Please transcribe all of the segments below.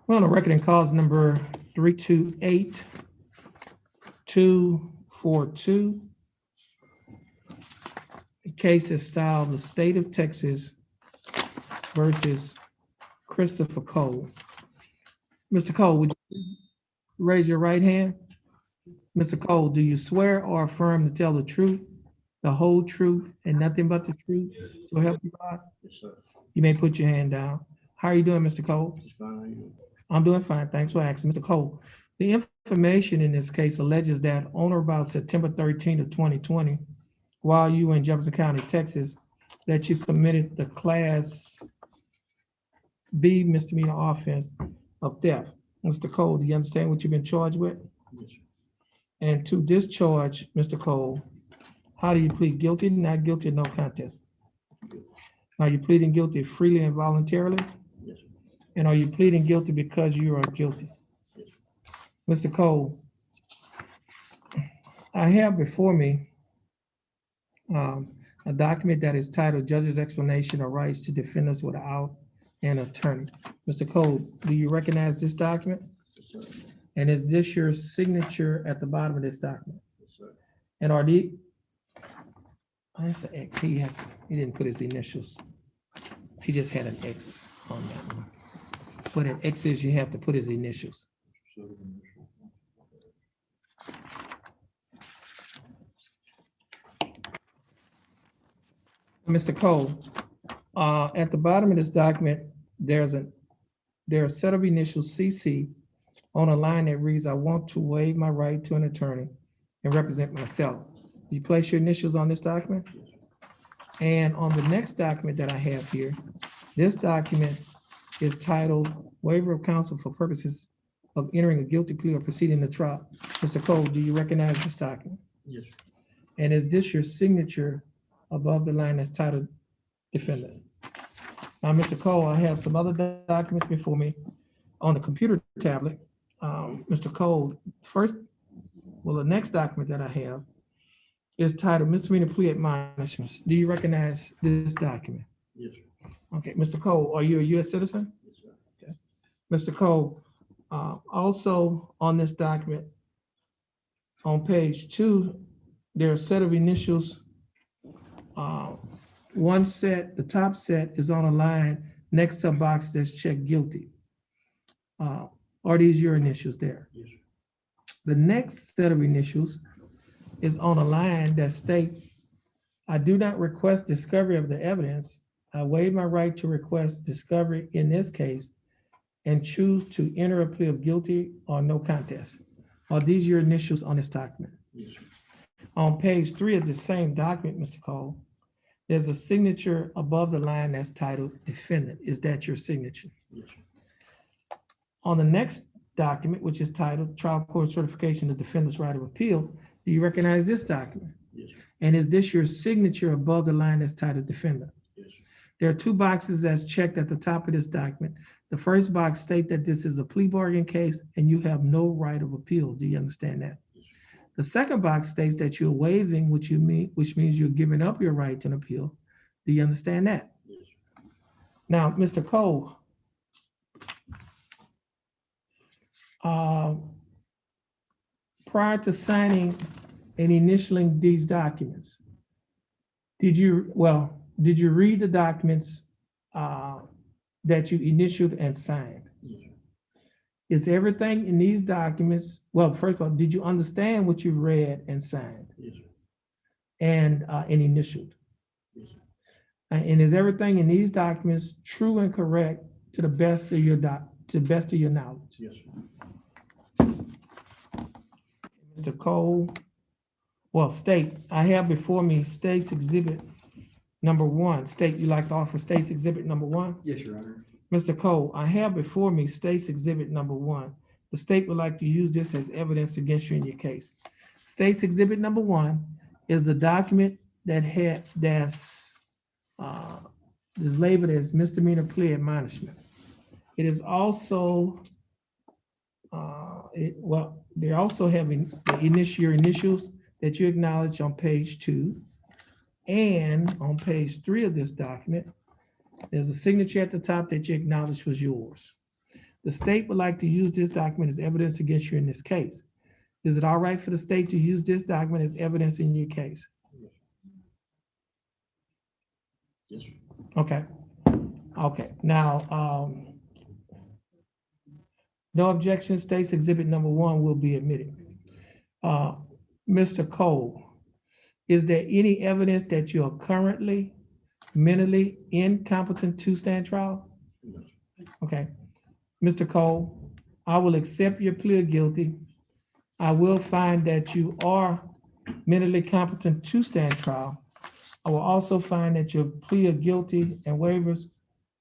We're on a record in cause number 328242. The case is styled the State of Texas versus Christopher Cole. Mr. Cole, would you raise your right hand? Mr. Cole, do you swear or affirm to tell the truth, the whole truth, and nothing but the truth? So help you God? Yes, sir. You may put your hand down. How are you doing, Mr. Cole? Just fine, how you doing? I'm doing fine. Thanks for asking. Mr. Cole, the information in this case alleges that on or about September 13th of 2020, while you were in Jefferson County, Texas, that you committed the Class B misdemeanor offense of theft. Mr. Cole, do you understand what you've been charged with? Yes, sir. And to this charge, Mr. Cole, how do you plead guilty, not guilty, no contest? Are you pleading guilty freely and voluntarily? Yes, sir. And are you pleading guilty because you are guilty? Yes, sir. Mr. Cole, I have before me a document that is titled Judge's Explanation of Rights to Defendants Without an Attorney. Mr. Cole, do you recognize this document? Yes, sir. And is this your signature at the bottom of this document? Yes, sir. And are the, that's an X, he didn't put his initials. He just had an X on that one. What an X is, you have to put his initials. Mr. Cole, at the bottom of this document, there's a set of initials CC on a line that reads, I want to waive my right to an attorney and represent myself. You place your initials on this document? And on the next document that I have here, this document is titled Waiver of Counsel for Purposes of Entering a Guilty Plea or Proceeding to Trial. Mr. Cole, do you recognize this document? Yes, sir. And is this your signature above the line that's titled Defendant? Now, Mr. Cole, I have some other documents before me on the computer tablet. Mr. Cole, the next document that I have is titled Misdemeanor Plea Admonishments. Do you recognize this document? Yes, sir. Okay, Mr. Cole, are you a U.S. citizen? Yes, sir. Okay. Mr. Cole, also on this document, on page 2, there are a set of initials. One set, the top set, is on a line next to a box that's checked guilty. Are these your initials there? Yes, sir. The next set of initials is on a line that states, I do not request discovery of the evidence. I waive my right to request discovery in this case and choose to enter a plea of guilty or no contest. Are these your initials on this document? Yes, sir. On page 3 of the same document, Mr. Cole, there's a signature above the line that's titled Defendant. Is that your signature? Yes, sir. On the next document, which is titled Trial Court Certification of Defendant's Right of Appeal, do you recognize this document? Yes, sir. And is this your signature above the line that's titled Defendant? Yes, sir. There are 2 boxes that's checked at the top of this document. The first box states that this is a plea bargain case and you have no right of appeal. Do you understand that? Yes, sir. The second box states that you're waiving, which means you're giving up your right to an appeal. Do you understand that? Yes, sir. Now, Mr. Cole, prior to signing and initialing these documents, did you read the documents that you initialed and signed? Yes, sir. Is everything in these documents, well, first of all, did you understand what you read and signed Yes, sir. and initialed? Yes, sir. And is everything in these documents true and correct to the best of your knowledge? Yes, sir. Mr. Cole, well, state, I have before me State's Exhibit number 1. State, you like to offer State's Exhibit number 1? Yes, Your Honor. Mr. Cole, I have before me State's Exhibit number 1. The state would like to use this as evidence against you in your case. State's Exhibit number 1 is a document that's labeled as misdemeanor plea admonishment. It is also, they're also having your initials that you acknowledge on page 2. And on page 3 of this document, there's a signature at the top that you acknowledge was yours. The state would like to use this document as evidence against you in this case. Is it all right for the state to use this document as evidence in your case? Yes, sir. Okay. Okay, now, no objection, states exhibit number 1 will be admitted. Mr. Cole, is there any evidence that you are currently mentally incompetent to stand trial? No, sir. Okay. Mr. Cole, I will accept your plea of guilty. I will find that you are mentally competent to stand trial. I will also find that your plea of guilty and waivers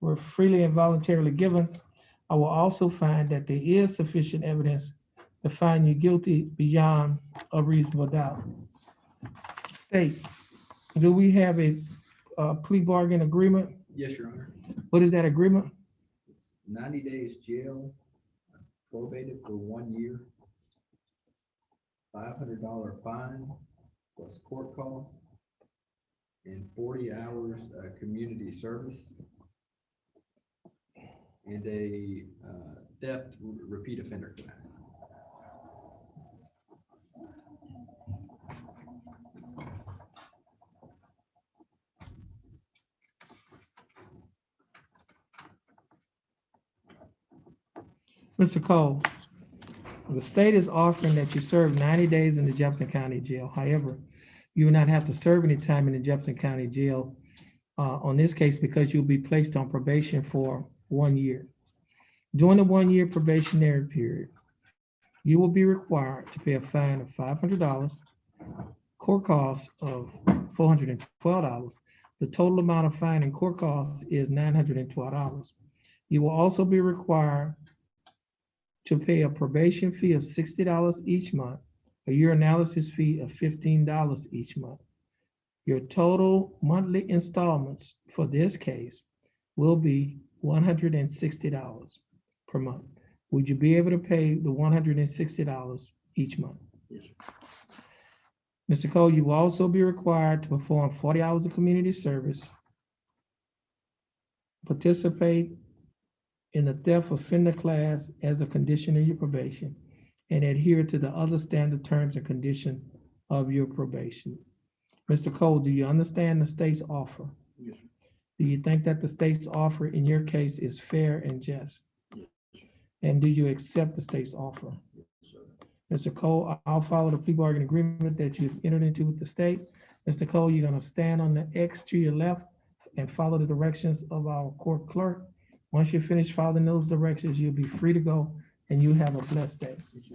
were freely and voluntarily given. I will also find that there is sufficient evidence to find you guilty beyond a reasonable doubt. State, do we have a plea bargain agreement? Yes, Your Honor. What is that agreement? It's 90 days jail, probated for 1 year, $500 fine plus court costs, and 40 hours community service, and a theft repeat offender class. Mr. Cole, the state is offering that you serve 90 days in the Jefferson County Jail. However, you will not have to serve any time in the Jefferson County Jail on this case because you'll be placed on probation for 1 year. During the 1 year probationary period, you will be required to pay a fine of $500, court costs of $412. The total amount of fine and court costs is $912. You will also be required to pay a probation fee of $60 each month, a urinalysis fee of $15 each month. Your total monthly installments for this case will be $160 per month. Would you be able to pay the $160 each month? Yes, sir. Mr. Cole, you will also be required to perform 40 hours of community service, participate in the theft offender class as a condition of your probation, and adhere to the other standard terms and conditions of your probation. Mr. Cole, do you understand the state's offer? Yes, sir. Do you think that the state's offer in your case is fair and just? Yes. And do you accept the state's offer? Yes, sir. Mr. Cole, I'll follow the plea bargain agreement that you've entered into with the state. Mr. Cole, you're gonna stand on the X to your left and follow the directions of our court clerk. Once you finish following those directions, you'll be free to go and you have a blessed day. Yes, sir.